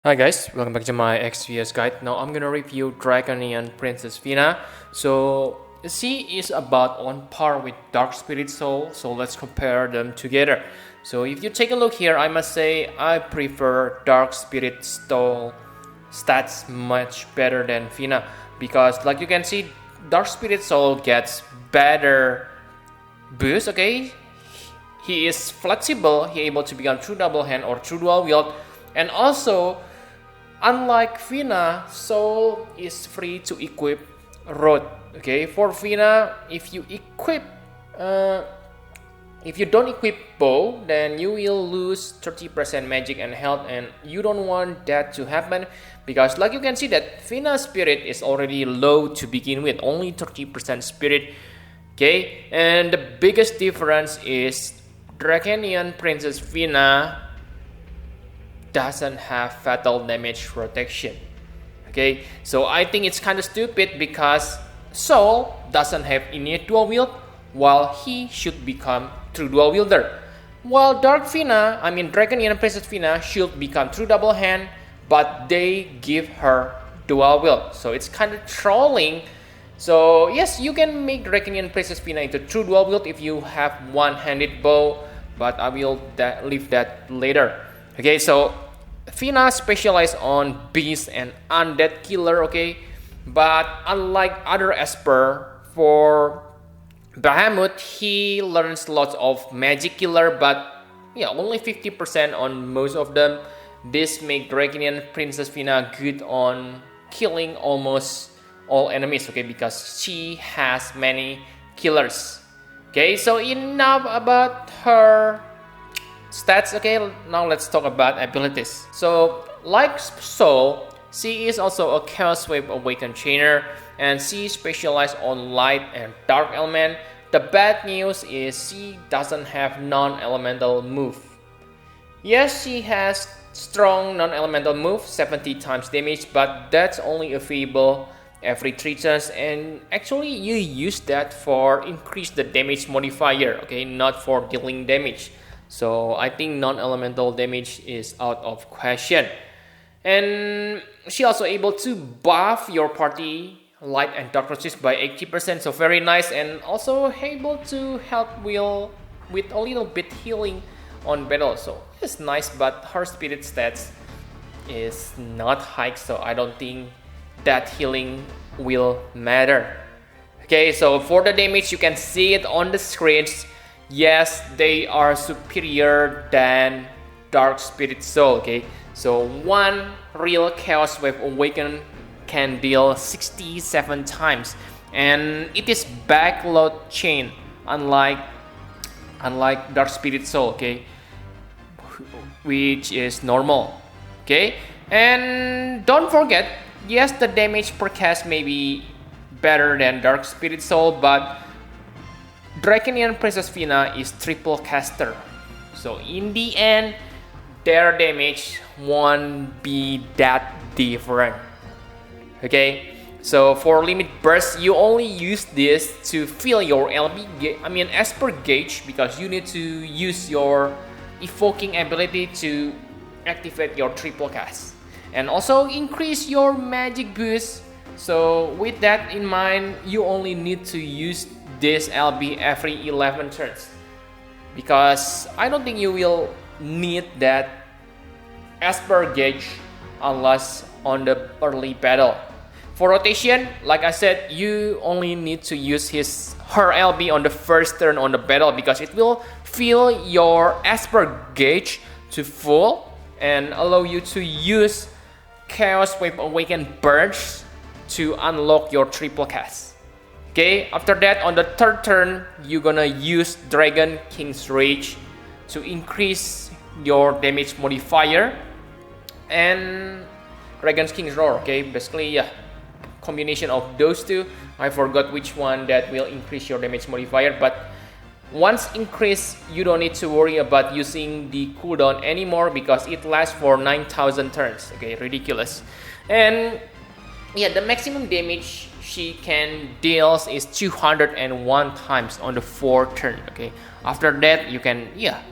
Hi guys, welcome back to my XVS guide. Now I'm gonna review Draconian Princess Fina. So she is about on par with Dark Spirit Soul, so let's compare them together. So if you take a look here, I must say I prefer Dark Spirit Soul stats much better than Fina, because like you can see, Dark Spirit Soul gets better boost, okay? He is flexible, he able to become true double hand or true dual wield, and also unlike Fina, Soul is free to equip Road. Okay, for Fina, if you don't equip Bow, then you will lose 30% magic and health, and you don't want that to happen because, like you can see, that Fina's spirit is already low to begin with, only 30% spirit. Okay, and the biggest difference is Draconian Princess Fina doesn't have fatal damage protection. Okay, so I think it's kind of stupid because Soul doesn't have innate dual wield, while he should become true dual wielder. While Draconian Princess Fina should become true double hand, but they give her dual wield. So it's kind of trolling. So yes, you can make Draconian Princess Fina into true dual wield if you have one-handed bow, but I will leave that later. Okay, so Fina specializes on beast and undead killer, okay? But unlike other Esper, for Bowhamut, he learns lots of magic killer, but yeah, only 50% on most of them. This makes Draconian Princess Fina good on killing almost all enemies, okay? Because she has many killers. Okay, so enough about her stats. Okay, now let's talk about abilities. So like Soul, she is also a Chaos Wave Awakened Chainer, and she specializes on light and dark element. The bad news is she doesn't have non-elemental move. Yes, she has strong non-elemental move, 70 times damage, but that's only available every 3 turns, and actually you use that for increase the damage modifier, okay, not for dealing damage. So I think non-elemental damage is out of question. And she also able to buff your party light and dark resist by 80%, so very nice, and also able to help with a little bit healing on battle. So it's nice, but her spirit stats is not high, so I don't think that healing will matter. Okay, so for the damage, you can see it on the screens. Yes, they are superior than Dark Spirit Soul, okay? So one real Chaos Wave Awaken can deal 67 times, and it is backload chain, unlike Dark Spirit Soul, okay? Which is normal, okay? And don't forget, yes, the damage per cast may be better than Dark Spirit Soul, but Draconian Princess Fina is triple caster, so in the end, their damage won't be that different. Okay, so for limit burst, you only use this to fill your Esper gauge, because you need to use your evoking ability to activate your triple cast, and also increase your magic boost. So with that in mind, you only need to use this LB every 11 turns, because I don't think you will need that Esper gauge unless on the early battle. For rotation, like I said, you only need to use her LB on the first turn on the battle, because it will fill your Esper gauge to full and allow you to use Chaos Wave Awakened Burst to unlock your triple cast. Okay, after that, on the third turn, you're gonna use Dragon King's Rage to increase your damage modifier, and Dragon King's Roar, okay, basically, yeah, combination of those two. I forgot which one that will increase your damage modifier, but once increased, you don't need to worry about using the cooldown anymore, because it lasts for 9,000 turns, okay, ridiculous. And yeah, the maximum damage she can deal is 201 times on the 4th turn, okay? After that, you can,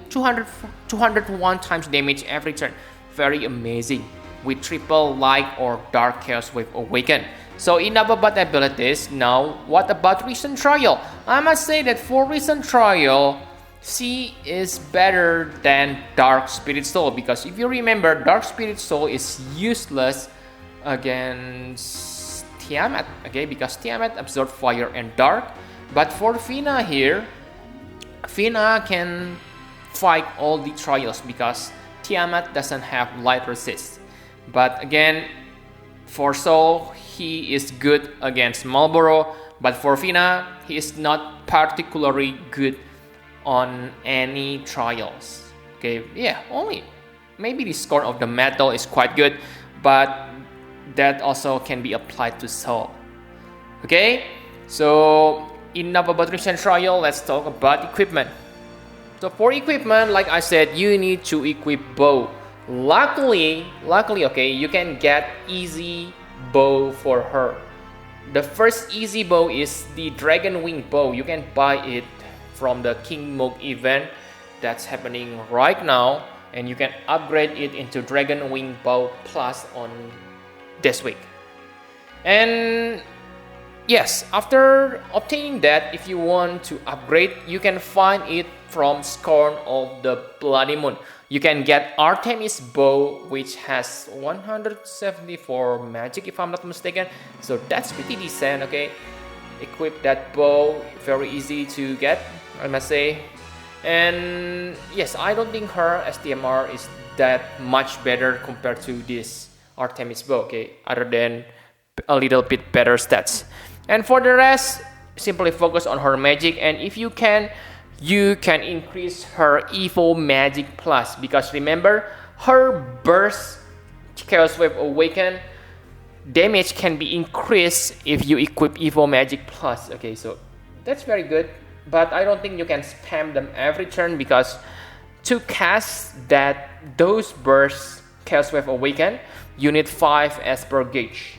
201 times damage every turn. Very amazing. with triple light or dark chaos wave awaken. So enough about abilities. Now what about recent trial? I must say that for recent trial, C is better than Dark Spirit Soul, because if you remember, Dark Spirit Soul is useless against Tiamat, okay, because Tiamat absorbs fire and dark. But for Fina here, Fina can fight all the trials because Tiamat doesn't have light resist. But again, for Soul, he is good against Marlboro, but for Fina, he is not particularly good on any trials. Okay, yeah, only maybe the score of the metal is quite good, but that also can be applied to Soul. Okay, so enough about recent trial, let's talk about equipment. So for equipment, like I said, you need to equip bow. Luckily, okay, you can get easy bow for her. The first easy bow is the Dragon Wing bow. You can buy it from the King Moog event that's happening right now, and you can upgrade it into Dragon Wing bow plus on this week. And yes, after obtaining that, if you want to upgrade, you can find it from Scorn of the Bloody Moon. You can get Artemis bow, which has 174 magic if I'm not mistaken, so that's pretty decent. Okay, equip that bow, very easy to get, I must say. And yes, I don't think her STMR is that much better compared to this Artemis bow, okay, other than a little bit better stats. And for the rest, simply focus on her magic, and if you can increase her Evo Magic Plus, because remember, her burst Chaos Wave Awaken damage can be increased if you equip Evo Magic Plus. Okay, so that's very good, but I don't think you can spam them every turn, because to cast those bursts Chaos Wave Awaken, you need 5 as per gauge.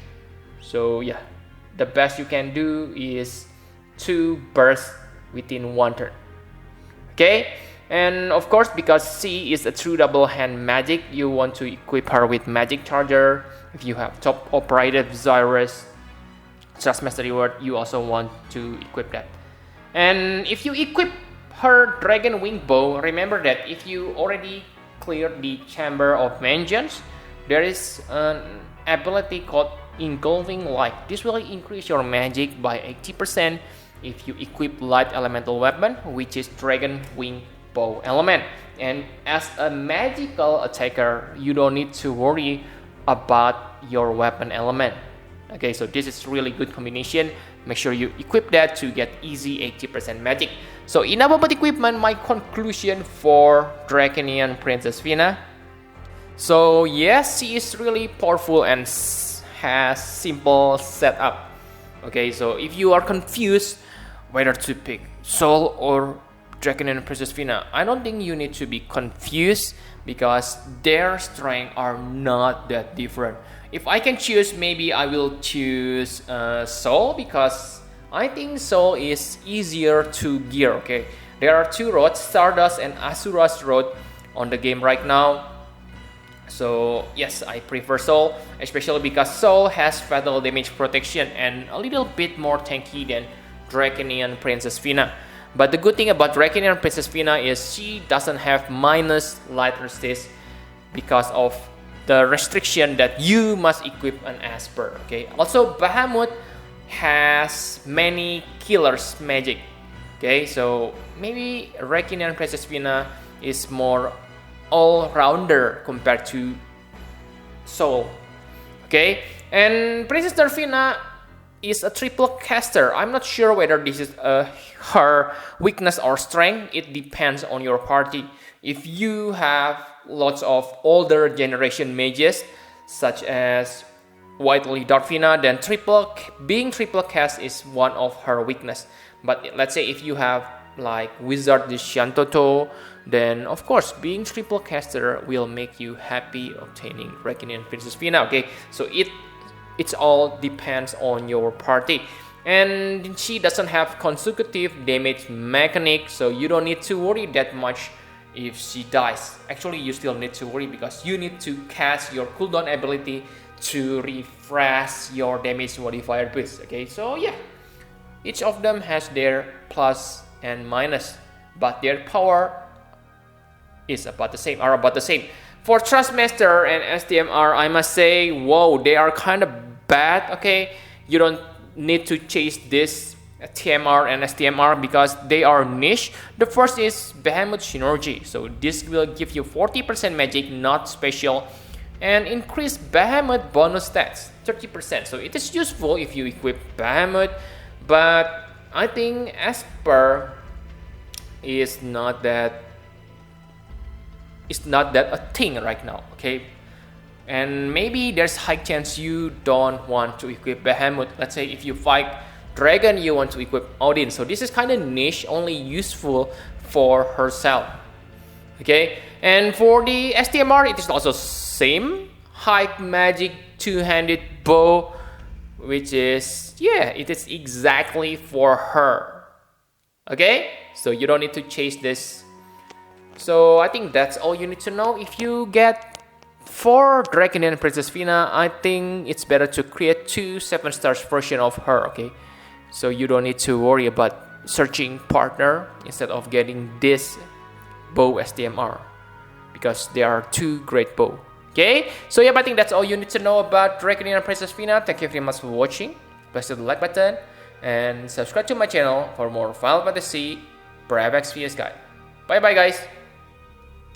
So yeah, the best you can do is 2 bursts within 1 turn. Okay, and of course, because C is a true double hand magic, you want to equip her with Magic Charger. If you have top operated Zyrus, Just Master Reward, you also want to equip that. And if you equip her Dragon Wing bow, remember that if you already cleared the Chamber of Vengeance, there is an ability called Engulfing Light. This will increase your magic by 80% if you equip light elemental weapon, which is Dragon Wing bow element. And as a magical attacker, you don't need to worry about your weapon element. Okay, so this is really good combination. Make sure you equip that to get easy 80% magic. So enough about equipment. My conclusion for Draconian Princess Fina. So yes, she is really powerful and has simple setup. Okay, so if you are confused whether to pick Soul or Draconian Princess Fina, I don't think you need to be confused, because their strengths are not that different. If I can choose, maybe I will choose Soul, because I think Soul is easier to gear. Okay, there are 2 roads, Stardust and Asura's road on the game right now. So yes, I prefer Soul, especially because Soul has fatal damage protection and a little bit more tanky than Draconian Princess Fina. But the good thing about Draconian Princess Fina is she doesn't have minus light resist because of the restriction that you must equip an Asper. Okay. Also, Bowhamut has many killers magic. Okay, so maybe Draconian Princess Fina is more all-rounder compared to Soul. Okay, and Princess Darfina is a triple caster. I'm not sure whether this is her weakness or strength. It depends on your party. If you have lots of older generation mages, such as Whiteley Darfina, then being triple cast is one of her weakness. But let's say if you have like Wizard de Shantoto, then of course being triple caster will make you happy obtaining Draconian Princess Fina. Okay, so it's all depends on your party. And she doesn't have consecutive damage mechanic, so you don't need to worry that much if she dies. Actually, you still need to worry because you need to cast your cooldown ability to refresh your damage modifier boost. Okay, so yeah, each of them has their plus and minus, but their power is about the same, are about the same. For Trustmaster and STMR, I must say, whoa, they are kind of bad. Okay, you don't need to chase this TMR and STMR because they are niche. The first is Bowhamut Synergy, so this will give you 40% magic, not special, and increase Bowhamut bonus stats 30%. So it is useful if you equip Bowhamut, but I think Esper is not that a thing right now. Okay, and maybe there's high chance you don't want to equip Bowhamut. Let's say if you fight Dragon, you want to equip Odin, so this is kind of niche, only useful for herself. Okay, and for the STMR, it is also same high magic two-handed bow, which is, yeah, it is exactly for her. Okay, so you don't need to chase this. So I think that's all you need to know. If you get 4 Draconian Princess Fina, I think it's better to create 2 7-stars version of her. Okay, so you don't need to worry about searching partner instead of getting this bow STMR, because there are 2 great bow. Okay, so yeah, I think that's all you need to know about Draconian Princess Fina. Thank you very much for watching. Press the like button and subscribe to my channel for more Final Fantasy Prep XPS guide. Bye bye guys.